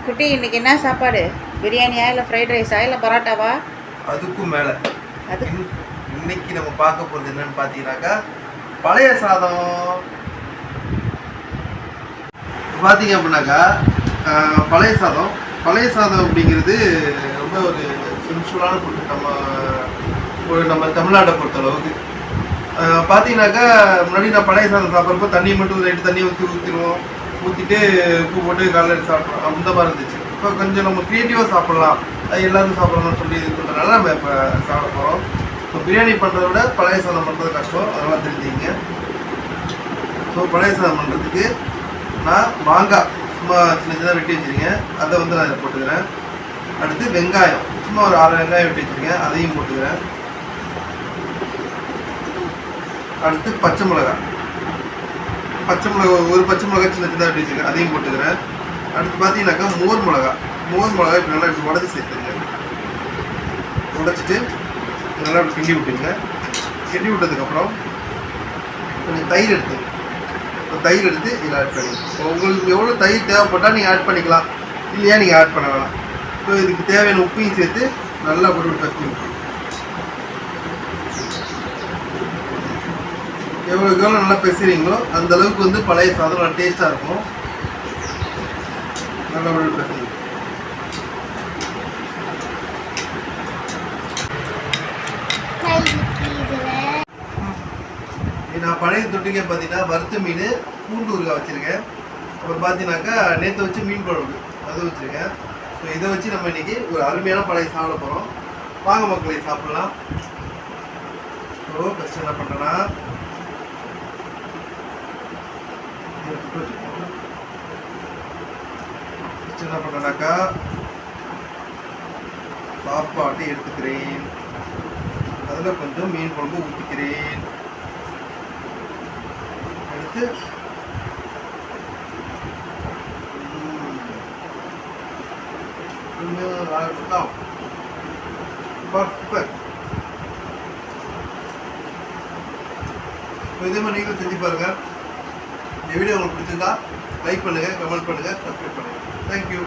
குட்டி இன்னைக்கு என்ன சாப்பாடு? பிரியாணியா இல்லை ஃப்ரைட் ரைஸா இல்லை பரோட்டாவா? அதுக்கும் மேலே அது இன்னைக்கு நம்ம பார்க்க போகிறது என்னன்னு பார்த்தீங்கன்னாக்கா பழைய சாதம். பார்த்தீங்க அப்படின்னாக்கா பழைய சாதம் அப்படிங்கிறது ரொம்ப ஒரு சிம்பிளான ஃபுட்டு. நம்ம தமிழ்நாட்டை பொறுத்தளவுக்கு பார்த்தீங்கன்னாக்கா முன்னாடி நான் பழைய சாதம் சாப்பிட்றப்போ தண்ணி மட்டும் லைட்டு தண்ணி ஊற்றிட்டு உப்பு போட்டு காலையில் சாப்பிட்றோம் அந்த மாதிரி இருந்துச்சு. இப்போ கொஞ்சம் நம்ம க்ரியேட்டிவாக சாப்பிட்லாம், அது எல்லாரும் சாப்பிட்றோம்னு சொல்லி இருக்கிறதுனால நம்ம இப்போ சாப்பிட போகிறோம். இப்போ பிரியாணி பண்ணுறத விட பழைய சாதம் பண்ணுறது கஷ்டம், அதெல்லாம் தெரிஞ்சுக்கிங்க. ஸோ பழைய சாதம் பண்ணுறதுக்கு நான் மாங்காய் சும்மா சின்ன சின்ன வெட்டி வச்சுருக்கேன், அதை வந்து நான் இதை போட்டுக்கிறேன். அடுத்து வெங்காயம் சும்மா ஒரு 6 வெங்காயம் வெட்டி வச்சுருக்கேன், அதையும் போட்டுக்கிறேன். அடுத்து பச்சை மிளகாய் ஒரு பச்சை மிளகாய் சின்ன சின்ன வெட்டி வச்சுருக்கேன், அதையும் போட்டுக்கிறேன். அடுத்து பார்த்தீங்கன்னாக்கா மோர் மிளகாய் இப்படி நல்லா இப்படி உடச்சி சேர்த்துருங்க. உடைச்சிட்டு நல்லா இப்படி கிண்டி விட்டுருங்க. கிண்டி விட்டதுக்கப்புறம் கொஞ்சம் தயிர் எடுத்து இதில் ஆட் பண்ணி உங்களுக்கு எவ்வளோ தயிர் தேவைப்பட்டால் நீங்கள் ஆட் பண்ணிக்கலாம், இல்லையா நீங்கள் ஆட் பண்ண வேணாம். ஸோ இதுக்கு தேவையான உப்பையும் சேர்த்து நல்லா போட்டு கட்டி விட்டுருங்க. எவ்வளோக்கு எவ்வளோ நல்லா பெசுறீங்களோ அந்த அளவுக்கு வந்து பழைய சாதம் நல்லா டேஸ்ட்டாக இருக்கும். நல்லா பெசுறீங்க. நான் பழைய தொட்டிக்க பார்த்தீங்கன்னா வறுத்த மீன் பூண்டு ஊறுகாய் வச்சுருக்கேன். அப்புறம் பார்த்தீங்கன்னாக்கா நேற்று வச்சு மீன் குழம்பு அது வச்சுருக்கேன். ஸோ இதை வச்சு நம்ம இன்றைக்கி ஒரு அருமையான பழைய சாப்பிட போகிறோம். வாங்க மக்களை சாப்பிட்லாம். ஸோ ஃபஸ்ட்டு என்ன பண்ணுறேன்னா என்ன பண்ணுறேன்னாக்கா சாப்பாட்டை எடுத்துக்கிறேன், அதில் கொஞ்சம் மீன் குழம்பு ஊற்றிக்கிறேன். எடுத்து இதே மாதிரி நீங்களும் செஞ்சு பாருங்கள். இந்த வீடியோ உங்களுக்கு பிடிச்சிருந்தா லைக் பண்ணுங்கள், கமெண்ட் பண்ணுங்கள், சப்ஸ்கிரைப் பண்ணுங்கள். தேங்க்யூ.